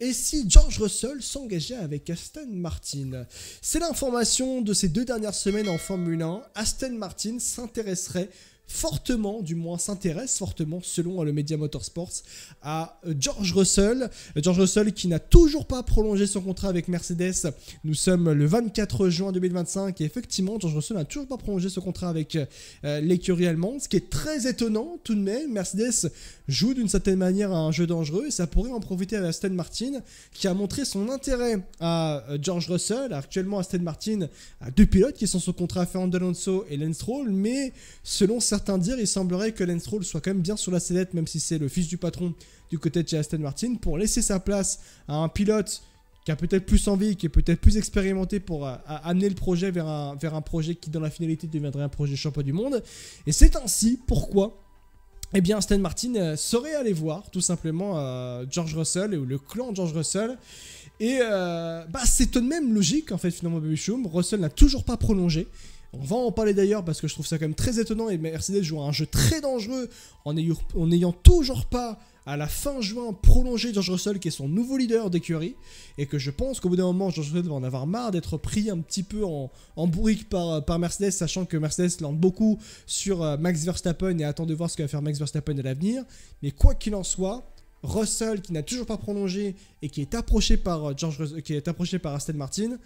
Et si George Russell s'engageait avec Aston Martin? C'est l'information de ces 2 dernières semaines en Formule 1. Aston Martin s'intéresserait fortement, du moins s'intéresse fortement selon le Media Motorsports à George Russell. George Russell qui n'a toujours pas prolongé son contrat avec Mercedes. Nous sommes le 24 juin 2025 et effectivement George Russell n'a toujours pas prolongé son contrat avec l'écurie allemande, ce qui est très étonnant tout de même. Mercedes joue d'une certaine manière à un jeu dangereux et ça pourrait en profiter avec Aston Martin qui a montré son intérêt à George Russell. Actuellement Aston Martin a 2 pilotes qui sont sous contrat, Fernando Alonso et Lance Stroll, mais selon certains dires, il semblerait que Lance Stroll soit quand même bien sur la sellette, même si c'est le fils du patron du côté de chez Aston Martin, pour laisser sa place à un pilote qui a peut-être plus envie, qui est peut-être plus expérimenté pour amener le projet vers un projet qui dans la finalité deviendrait un projet champion du monde. Et c'est ainsi pourquoi eh bien Aston Martin serait allé voir tout simplement George Russell ou le clan George Russell. Et c'est tout de même logique en fait finalement Baby Choum. Russell n'a toujours pas prolongé. On va en parler d'ailleurs parce que je trouve ça quand même très étonnant et Mercedes joue un jeu très dangereux en n'ayant toujours pas à la fin juin prolongé George Russell qui est son nouveau leader d'écurie et que je pense qu'au bout d'un moment George Russell va en avoir marre d'être pris un petit peu en bourrique par Mercedes, sachant que Mercedes lance beaucoup sur Max Verstappen et attend de voir ce que va faire Max Verstappen à l'avenir. Mais quoi qu'il en soit, Russell qui n'a toujours pas prolongé et qui est approché par Aston Martin,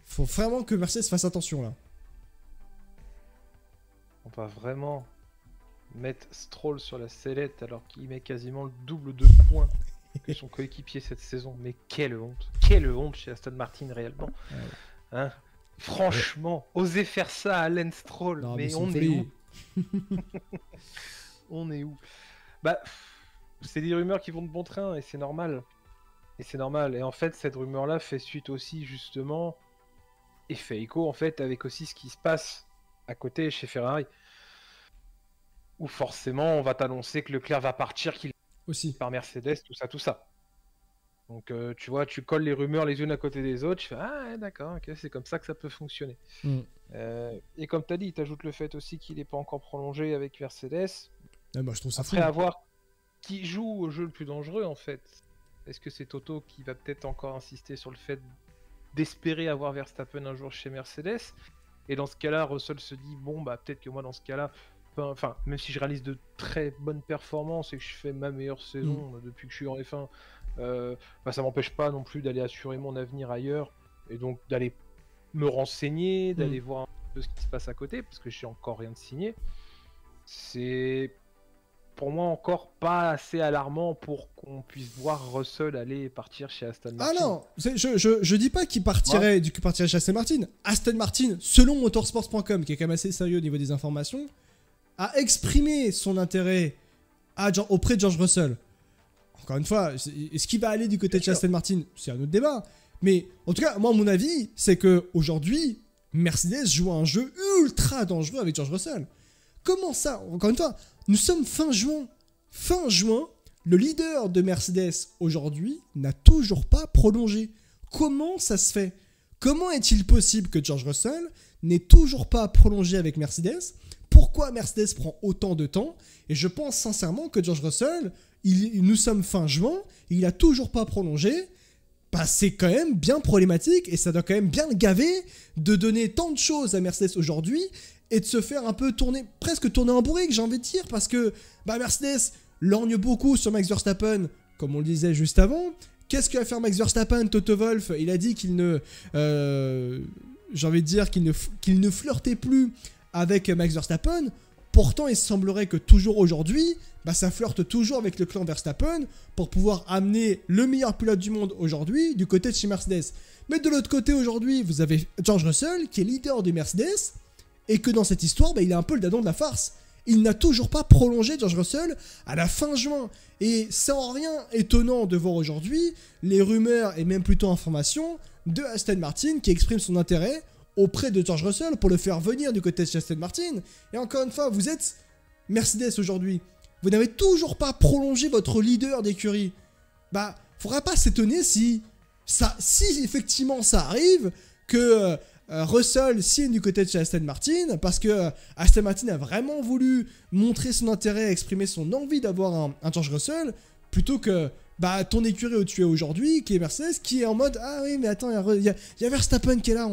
faut vraiment que Mercedes fasse attention là. On va vraiment mettre Stroll sur la sellette alors qu'il met quasiment le double de points que son coéquipier cette saison. Mais quelle honte chez Aston Martin réellement. Hein, franchement, oser faire ça à Lance Stroll, non, mais on est où? On est où? Bah, c'est des rumeurs qui vont de bon train et c'est normal. Et en fait, cette rumeur-là fait suite aussi justement et fait écho en fait avec aussi ce qui se passe à côté chez Ferrari, où forcément on va t'annoncer que Leclerc va partir, qu'il aussi par Mercedes, tout ça. Donc tu vois, tu colles les rumeurs les unes à côté des autres, tu fais ah d'accord, ok, c'est comme ça que ça peut fonctionner. Et comme tu as dit, tu ajoutes le fait aussi qu'il n'est pas encore prolongé avec Mercedes. Moi, je trouve ça après fou. Avoir qui joue au jeu le plus dangereux en fait. Est-ce que c'est Toto qui va peut-être encore insister sur le fait d'espérer avoir Verstappen un jour chez Mercedes? Et dans ce cas-là, Russell se dit, bon, bah peut-être que moi, dans ce cas-là, enfin, même si je réalise de très bonnes performances et que je fais ma meilleure saison depuis que je suis en F1, ça m'empêche pas non plus d'aller assurer mon avenir ailleurs, et donc d'aller me renseigner, d'aller voir un peu ce qui se passe à côté, parce que j'ai encore rien de signé. C'est pour moi encore pas assez alarmant pour qu'on puisse voir Russell aller partir chez Aston Martin. Ah non, je dis pas qu'il partirait, chez Aston Martin. Aston Martin, selon motorsports.com, qui est quand même assez sérieux au niveau des informations, a exprimé son intérêt auprès de George Russell. Encore une fois, est-ce qu'il va aller du côté de chez Aston Martin? C'est un autre débat. Mais en tout cas, moi, mon avis, c'est qu'aujourd'hui, Mercedes joue un jeu ultra dangereux avec George Russell. Comment ça? Encore une fois, nous sommes fin juin. Fin juin, le leader de Mercedes aujourd'hui n'a toujours pas prolongé. Comment ça se fait? Comment est-il possible que George Russell n'ait toujours pas prolongé avec Mercedes? Pourquoi Mercedes prend autant de temps? Et je pense sincèrement que George Russell, nous sommes fin juin, il n'a toujours pas prolongé. C'est quand même bien problématique et ça doit quand même bien le gaver de donner tant de choses à Mercedes aujourd'hui et de se faire un peu presque tourner en bourrique, j'ai envie de dire, parce que Mercedes lorgne beaucoup sur Max Verstappen, comme on le disait juste avant. Qu'est-ce que va faire Max Verstappen? Toto Wolff, il a dit qu'il ne... j'ai envie de dire qu'il ne flirtait plus avec Max Verstappen. Pourtant, il semblerait que toujours aujourd'hui, ça flirte toujours avec le clan Verstappen pour pouvoir amener le meilleur pilote du monde aujourd'hui du côté de chez Mercedes. Mais de l'autre côté, aujourd'hui, vous avez George Russell qui est leader de Mercedes et que dans cette histoire, il est un peu le dadon de la farce. Il n'a toujours pas prolongé George Russell à la fin juin. Et sans rien étonnant de voir aujourd'hui les rumeurs et même plutôt informations de Aston Martin qui exprime son intérêt auprès de George Russell pour le faire venir du côté de Aston Martin. Et encore une fois, vous êtes Mercedes aujourd'hui. Vous n'avez toujours pas prolongé votre leader d'écurie. Faudra pas s'étonner si effectivement ça arrive que Russell signe du côté de chez Aston Martin parce que Aston Martin a vraiment voulu montrer son intérêt, exprimer son envie d'avoir un George Russell plutôt que bah ton écurie où tu es aujourd'hui, qui est Mercedes, qui est en mode ah oui mais attends, il y a Verstappen qui est là,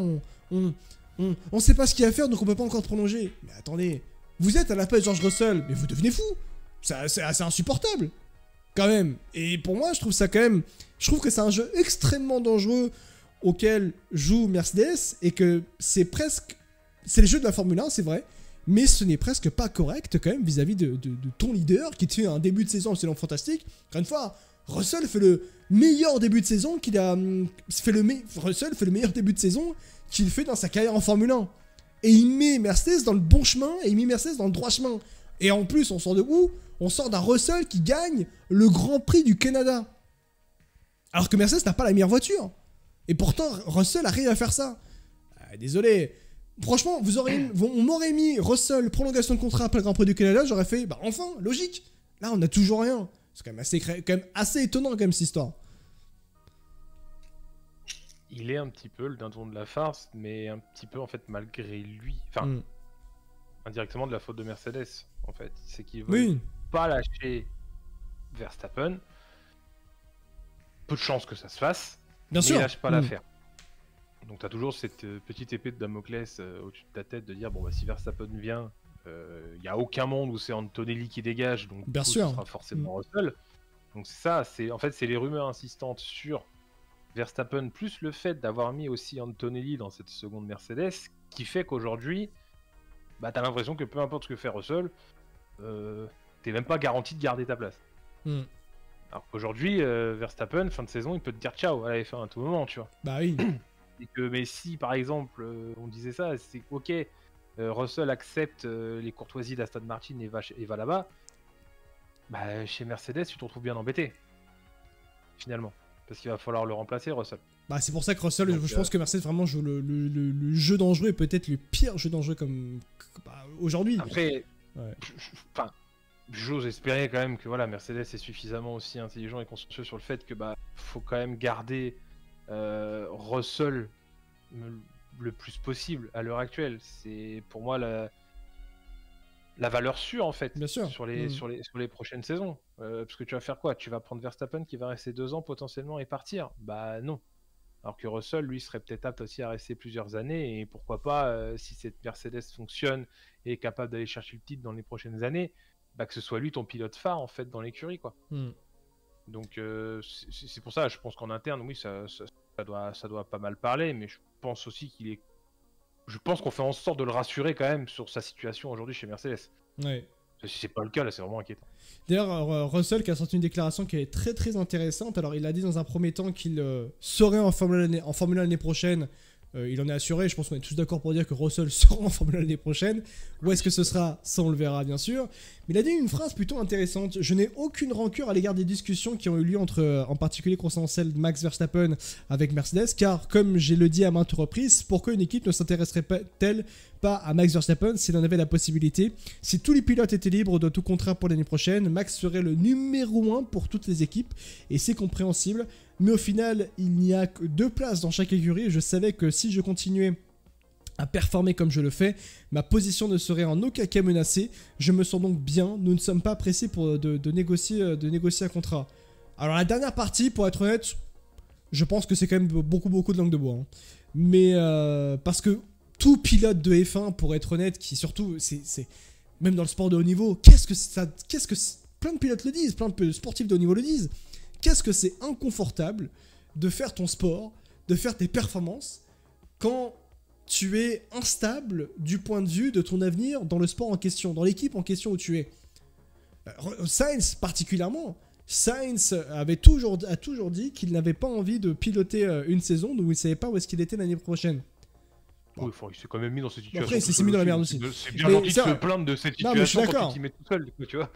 on sait pas ce qu'il y a à faire donc on peut pas encore te prolonger. Mais attendez, vous êtes à la place de George Russell, mais vous devenez fou. C'est assez insupportable quand même. Et pour moi je trouve que c'est un jeu extrêmement dangereux auquel joue Mercedes et que c'est le jeu de la Formule 1, c'est vrai. Mais ce n'est presque pas correct quand même vis-à-vis de ton leader qui te fait un début de saison absolument fantastique. Encore une fois, Russell fait le meilleur début de saison Russell fait le meilleur début de saison qu'il fait dans sa carrière en Formule 1. Et il met Mercedes dans le bon chemin et il met Mercedes dans le droit chemin. Et en plus, on sort de où? On sort d'un Russell qui gagne le Grand Prix du Canada. Alors que Mercedes n'a pas la meilleure voiture. Et pourtant, Russell arrive à faire ça. Désolé. Franchement, on m'aurait mis Russell, prolongation de contrat après le Grand Prix du Canada, j'aurais fait, bah enfin, logique. Là, on a toujours rien. C'est quand même assez étonnant, quand même, cette histoire. Il est un petit peu le dindon de la farce, mais un petit peu, en fait, malgré lui. Enfin, indirectement de la faute de Mercedes, en fait. C'est qu'il veut pas lâcher Verstappen. Peu de chance que ça se fasse. Bien sûr. Il lâche pas l'affaire. Donc tu as toujours cette petite épée de Damoclès au-dessus de ta tête de dire bon bah si Verstappen vient, il n'y a aucun monde où c'est Antonelli qui dégage, donc bien sûr. Ce sera forcément Russell. Donc c'est ça, en fait c'est les rumeurs insistantes sur Verstappen plus le fait d'avoir mis aussi Antonelli dans cette seconde Mercedes qui fait qu'aujourd'hui bah t'as l'impression que peu importe ce que fait Russell, t'es même pas garanti de garder ta place. Alors qu'aujourd'hui Verstappen fin de saison il peut te dire ciao à la F1 à tout moment, tu vois. Bah oui. Mais si par exemple on disait ça, c'est ok, Russell accepte les courtoisies d'Aston Martin et va là-bas, bah chez Mercedes tu te retrouves bien embêté finalement, parce qu'il va falloir le remplacer Russell. Bah c'est pour ça que Russell, donc, je pense que Mercedes vraiment joue le jeu dangereux et peut-être le pire jeu dangereux comme aujourd'hui. Après, j'ose espérer quand même que voilà Mercedes est suffisamment aussi intelligent et consciencieux sur le fait que bah faut quand même garder Russell le plus possible à l'heure actuelle. C'est pour moi la valeur sûre en fait. Bien sûr. Sur les prochaines saisons. Parce que tu vas faire quoi? Tu vas prendre Verstappen qui va rester 2 ans potentiellement et partir? Bah non. Alors que Russell lui serait peut-être apte aussi à rester plusieurs années et pourquoi pas si cette Mercedes fonctionne et est capable d'aller chercher le titre dans les prochaines années, bah que ce soit lui ton pilote phare en fait dans l'écurie quoi. Donc c'est pour ça, je pense qu'en interne, oui, ça doit pas mal parler, mais je pense aussi je pense qu'on fait en sorte de le rassurer quand même sur sa situation aujourd'hui chez Mercedes. Ouais. Si c'est pas le cas, là, c'est vraiment inquiétant. D'ailleurs, Russell qui a sorti une déclaration qui est très très intéressante. Alors, il a dit dans un premier temps qu'il serait en Formule 1 l'année prochaine. Il en est assuré, je pense qu'on est tous d'accord pour dire que Russell sera en Formule 1 l'année prochaine. Où est-ce que ce sera? Ça on le verra bien sûr. Mais il a dit une phrase plutôt intéressante. Je n'ai aucune rancœur à l'égard des discussions qui ont eu lieu en particulier concernant celle de Max Verstappen avec Mercedes, car comme j'ai le dit à maintes reprises, pourquoi une équipe ne s'intéresserait-elle pas à Max Verstappen s'il en avait la possibilité? Si tous les pilotes étaient libres de tout contrat pour l'année prochaine, Max serait le numéro 1 pour toutes les équipes, et c'est compréhensible. Mais au final, il n'y a que 2 places dans chaque écurie. Je savais que si je continuais à performer comme je le fais, ma position ne serait en aucun cas menacée. Je me sens donc bien. Nous ne sommes pas pressés de négocier un contrat. Alors la dernière partie, pour être honnête, je pense que c'est quand même beaucoup de langue de bois. Hein. Mais parce que tout pilote de F1, pour être honnête, qui surtout, c'est même dans le sport de haut niveau, plein de pilotes le disent, plein de sportifs de haut niveau le disent. Qu'est-ce que c'est inconfortable de faire ton sport, de faire tes performances, quand tu es instable du point de vue de ton avenir dans le sport en question, dans l'équipe en question où tu es. Sainz particulièrement, Sainz a toujours dit qu'il n'avait pas envie de piloter une saison où il ne savait pas où est-ce qu'il était l'année prochaine. Bon. Oui, il s'est quand même mis dans cette situation. Après, il s'est mis dans la merde aussi. C'est bien gentil de se plaindre de cette situation quand il s'y met tout seul, tu vois.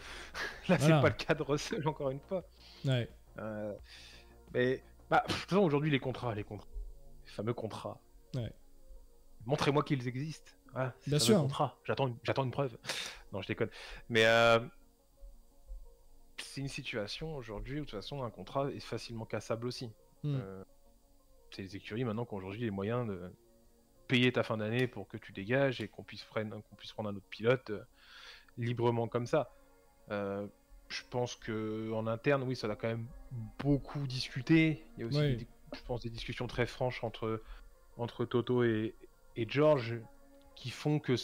Là, voilà. C'est pas le cas de Russell, encore une fois. Ouais. Mais, de toute façon, aujourd'hui, les fameux contrats. Ouais. Montrez-moi qu'ils existent. Voilà, bien sûr. Contrats. J'attends une preuve. Non, je déconne. Mais c'est une situation aujourd'hui où de toute façon un contrat est facilement cassable aussi. C'est les écuries maintenant qui ont aujourd'hui les moyens de payer ta fin d'année pour que tu dégages et qu'on puisse prendre un autre pilote librement comme ça. Je pense que en interne, oui, ça a quand même beaucoup discuté. Il y a aussi, Ouais. je pense, des discussions très franches entre Toto et George qui font que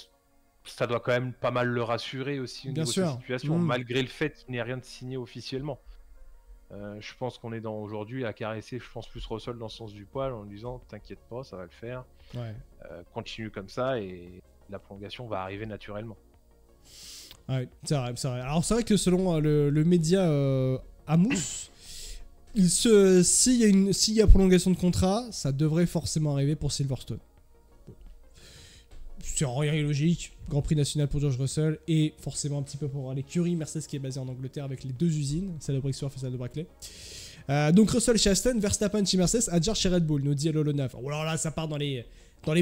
ça doit quand même pas mal le rassurer aussi au Bien niveau de sa sûr. situation, malgré le fait qu'il n'y ait rien de signé officiellement. Je pense qu'on est dans aujourd'hui à caresser, je pense, plus Russell dans le sens du poil en lui disant t'inquiète pas, ça va le faire, Ouais. continue comme ça et la prolongation va arriver naturellement. Ouais, c'est vrai, c'est vrai. Alors c'est vrai que selon le média Amous, s'il y a prolongation de contrat, ça devrait forcément arriver pour Silverstone. C'est rien illogique. Grand Prix national pour George Russell et forcément un petit peu pour l'écurie Mercedes qui est basée en Angleterre avec les 2 usines, celle de Brixworth et celle de Brackley. Donc Russell chez Aston, Verstappen chez Mercedes, Adjar chez Red Bull, nous dit Lolo9. Oh là là, ça part dans les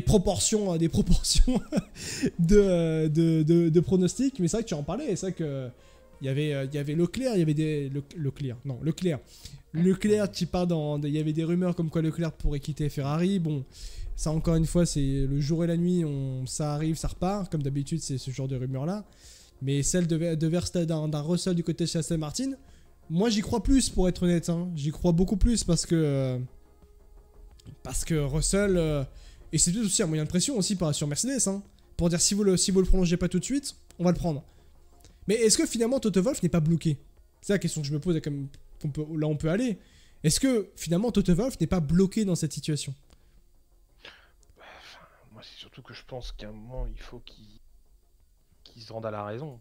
proportions, des proportions de pronostics, mais c'est vrai que tu en parlais, c'est vrai que il y avait Leclerc, il y avait Leclerc qui part il y avait des rumeurs comme quoi Leclerc pourrait quitter Ferrari. Bon, ça encore une fois, c'est le jour et la nuit, ça arrive, ça repart, comme d'habitude, c'est ce genre de rumeurs là. Mais celle de Verstappen, d'un Russell du côté de Aston Martin, moi j'y crois plus pour être honnête, hein. J'y crois beaucoup plus parce que Russell et c'est peut-être aussi un moyen de pression aussi sur Mercedes, hein, pour dire si vous le prolongez pas tout de suite, on va le prendre. Mais est-ce que finalement Toto Wolff n'est pas bloqué? C'est la question que je me pose, comme là on peut aller. Est-ce que finalement Toto Wolff n'est pas bloqué dans cette situation? Moi c'est surtout que je pense qu'à un moment il faut qu'ils se rendent à la raison.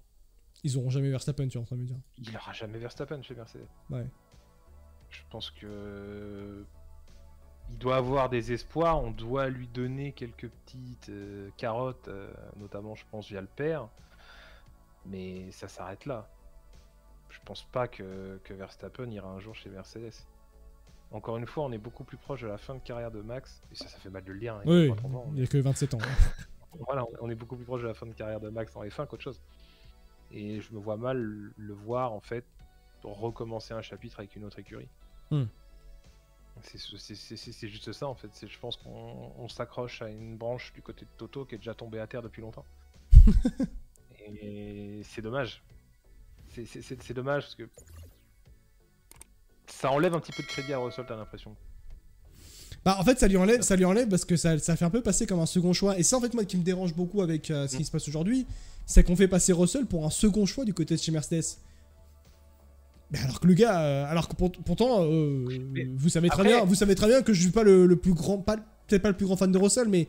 Ils auront jamais Verstappen, tu es en train de me dire. Il n'aura jamais Verstappen chez Mercedes. Ouais. Je pense que il doit avoir des espoirs, on doit lui donner quelques petites carottes, notamment je pense via le père, mais ça s'arrête là. Je pense pas que Verstappen ira un jour chez Mercedes. Encore une fois, on est beaucoup plus proche de la fin de carrière de Max, et ça fait mal de le dire. Hein, Oui, il n'y a que 27 ans. Voilà, on est beaucoup plus proche de la fin de carrière de Max en F1 qu'autre chose. Et je me vois mal le voir en fait recommencer un chapitre avec une autre écurie. C'est juste ça en fait. Je pense qu'on s'accroche à une branche du côté de Toto qui est déjà tombée à terre depuis longtemps. Et c'est dommage. C'est dommage parce que ça enlève un petit peu de crédit à Russell, t'as l'impression. Bah en fait ça lui enlève parce que ça fait un peu passer comme un second choix. Et ça en fait moi qui me dérange beaucoup avec ce qui se passe aujourd'hui, c'est qu'on fait passer Russell pour un second choix du côté de chez Mercedes. Mais alors que le gars, pourtant, vous savez très bien que je suis pas le plus grand, peut-être pas le plus grand fan de Russell, mais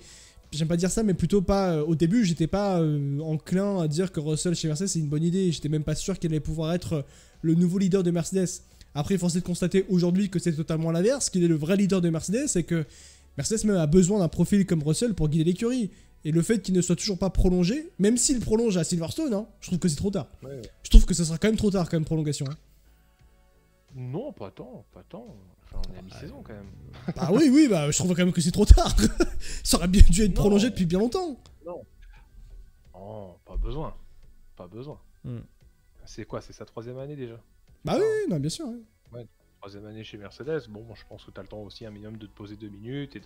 j'aime pas dire ça, mais plutôt pas. Au début, j'étais pas enclin à dire que Russell chez Mercedes c'est une bonne idée. J'étais même pas sûr qu'il allait pouvoir être le nouveau leader de Mercedes. Après, force est de constater aujourd'hui que c'est totalement l'inverse, qu'il est le vrai leader de Mercedes et que Mercedes même a besoin d'un profil comme Russell pour guider l'écurie. Et le fait qu'il ne soit toujours pas prolongé, même s'il prolonge à Silverstone, hein, je trouve que c'est trop tard. Ouais. Je trouve que ça sera quand même trop tard, quand même, prolongation. Hein. Non, pas tant. Enfin, on est à mi-saison quand même. Ah oui, bah je trouve quand même que c'est trop tard. Ça aurait bien dû être prolongé depuis bien longtemps. Non, pas besoin. C'est quoi, c'est sa 3e année déjà? Bah oui, non, bien sûr. Ouais, 3e année chez Mercedes. Bon, je pense que t'as le temps aussi un minimum de te poser 2 minutes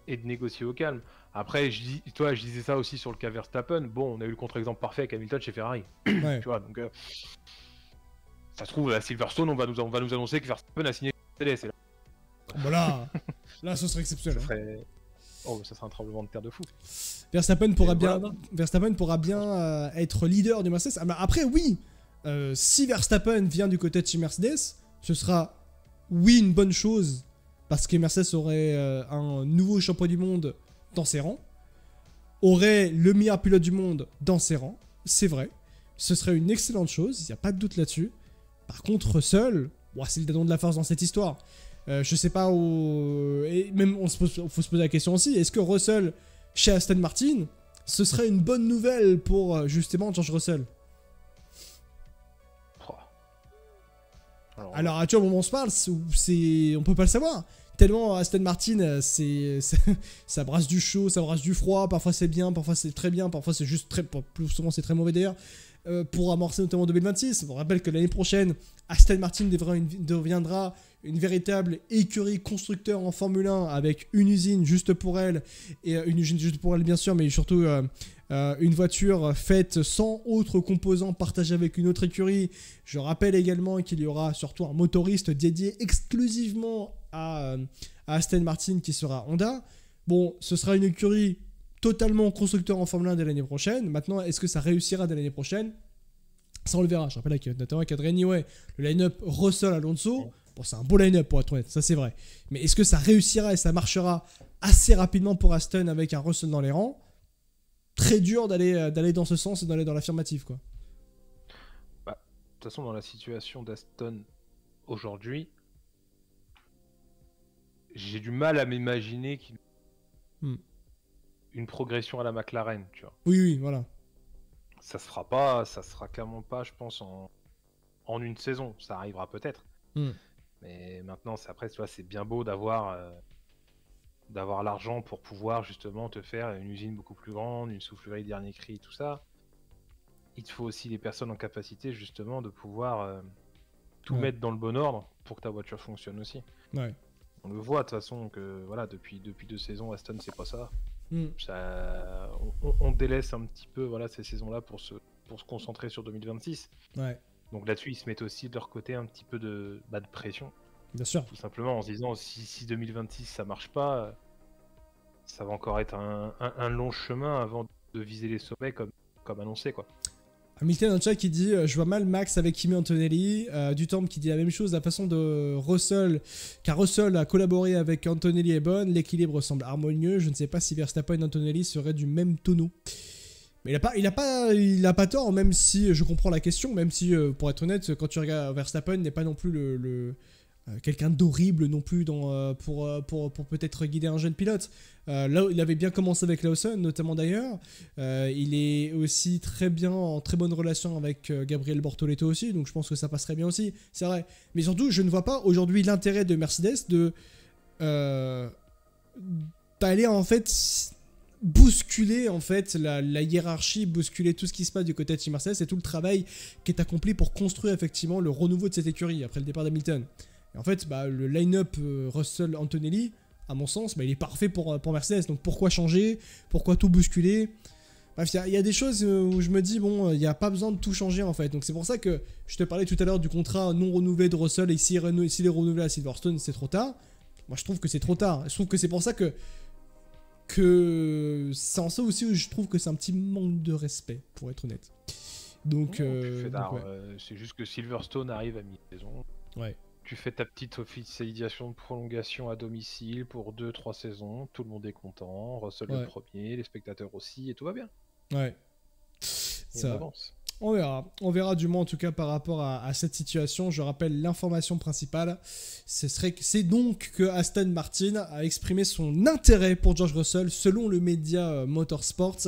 et de négocier au calme. Après, je disais ça aussi sur le cas Verstappen. Bon, on a eu le contre-exemple parfait avec Hamilton chez Ferrari. Ouais. Tu vois, donc ça se trouve à Silverstone, on va nous annoncer que Verstappen a signé Mercedes. Voilà. Là, ce serait exceptionnel. Ça serait un tremblement de terre de fou. Verstappen pourra bien être leader de Mercedes. Après, oui, si Verstappen vient du côté de chez Mercedes, ce sera, oui, une bonne chose, parce que Mercedes aurait un nouveau champion du monde dans ses rangs, aurait le meilleur pilote du monde dans ses rangs, c'est vrai. Ce serait une excellente chose, il n'y a pas de doute là-dessus. Par contre, Russell, c'est le dadon de la force dans cette histoire. Je sais pas où... Et même, faut se poser la question aussi, est-ce que Russell, chez Aston Martin, ce serait une bonne nouvelle pour, justement, George Russell? Alors, à tu vois, au moment où on se parle, on peut pas le savoir. tellement Aston Martin, ça brasse du chaud, ça brasse du froid, parfois c'est bien, parfois c'est très bien, parfois c'est juste plus souvent c'est très mauvais d'ailleurs, pour amorcer notamment 2026. On rappelle que l'année prochaine, Aston Martin deviendra une véritable écurie constructeur en Formule 1 avec une usine juste pour elle, et une usine juste pour elle bien sûr, mais surtout une voiture faite sans autres composants partagés avec une autre écurie. Je rappelle également qu'il y aura surtout un motoriste dédié exclusivement à Aston Martin qui sera Honda. Bon, ce sera une écurie totalement constructeur en Formule 1 dès l'année prochaine. Maintenant, est-ce que ça réussira dès l'année prochaine? Ça, on le verra. Je rappelle notamment qu'Adrien Newey, le line-up Russell-Alonso, bon, c'est un beau line-up pour être honnête, ça c'est vrai. Mais est-ce que ça réussira et ça marchera assez rapidement pour Aston avec un Russell dans les rangs? Très dur d'aller dans ce sens et d'aller dans l'affirmative, quoi. Bah, de toute façon, dans la situation d'Aston aujourd'hui, j'ai du mal à m'imaginer une progression à la McLaren, tu vois. Oui, voilà. Ça se fera pas, ça sera clairement pas, je pense, en une saison. Ça arrivera peut-être. Mais maintenant, après, tu vois, c'est bien beau d'avoir l'argent pour pouvoir justement te faire une usine beaucoup plus grande, une soufflerie dernier cri, tout ça. Il te faut aussi les personnes en capacité justement de pouvoir tout mettre dans le bon ordre pour que ta voiture fonctionne aussi. Ouais. On le voit de toute façon que voilà, depuis 2 saisons, Aston c'est pas ça. On délaisse un petit peu voilà, ces saisons-là pour se concentrer sur 2026. Ouais. Donc là-dessus, ils se mettent aussi de leur côté un petit peu de pression. Bien sûr. Tout simplement en se disant si 2026 ça marche pas, ça va encore être un long chemin avant de viser les sommets comme annoncé, quoi. Hamilton dans le chat qui dit je vois mal Max avec Kimi Antonelli. Dutombe qui dit la même chose, la façon de Russell, car Russell a collaboré avec Antonelli est bonne, l'équilibre semble harmonieux. Je ne sais pas si Verstappen et Antonelli seraient du même tonneau. Mais il a pas tort, même si je comprends la question, même si pour être honnête, quand tu regardes Verstappen n'est pas non plus quelqu'un d'horrible non plus pour peut-être guider un jeune pilote. Là, il avait bien commencé avec Lawson, notamment d'ailleurs. Il est aussi très bien, en très bonne relation avec Gabriel Bortoleto aussi, donc je pense que ça passerait bien aussi, c'est vrai. Mais surtout, je ne vois pas aujourd'hui l'intérêt de Mercedes d'aller en fait bousculer en fait la hiérarchie, bousculer tout ce qui se passe du côté de chez Mercedes et tout le travail qui est accompli pour construire effectivement le renouveau de cette écurie après le départ d'Hamilton. Et en fait, le line-up Russell-Antonelli, à mon sens, il est parfait pour Mercedes. Donc pourquoi changer? Pourquoi tout bousculer? Bref, il y a des choses où je me dis, bon, il n'y a pas besoin de tout changer en fait. Donc c'est pour ça que je te parlais tout à l'heure du contrat non renouvelé de Russell, et s'il est renouvelé à Silverstone, c'est trop tard. Moi je trouve que c'est trop tard. Je trouve que c'est pour ça que c'est en ça aussi où je trouve que c'est un petit manque de respect, pour être honnête. Donc, c'est juste que Silverstone arrive à mi-saison. Ouais. Tu fais ta petite officialisation de prolongation à domicile pour 2-3 saisons, tout le monde est content, Russell le premier, les spectateurs aussi, et tout va bien. Ouais. Ça avance. On verra du moins en tout cas par rapport à cette situation. Je rappelle l'information principale, c'est donc que Aston Martin a exprimé son intérêt pour George Russell selon le média Motorsport.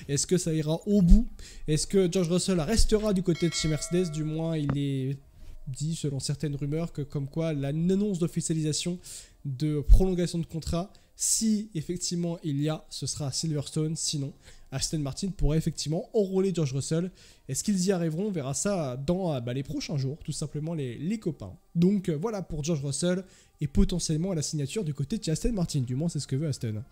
Est-ce que ça ira au bout? Est-ce que George Russell restera du côté de chez Mercedes? Du moins il est dit selon certaines rumeurs que comme quoi l'annonce d'officialisation de prolongation de contrat, si effectivement il y a, ce sera à Silverstone. Sinon Aston Martin pourrait effectivement enrôler George Russell. Est-ce qu'ils y arriveront? On verra ça dans les prochains jours, tout simplement les copains. Donc voilà pour George Russell et potentiellement la signature du côté de Aston Martin. Du moins c'est ce que veut Aston.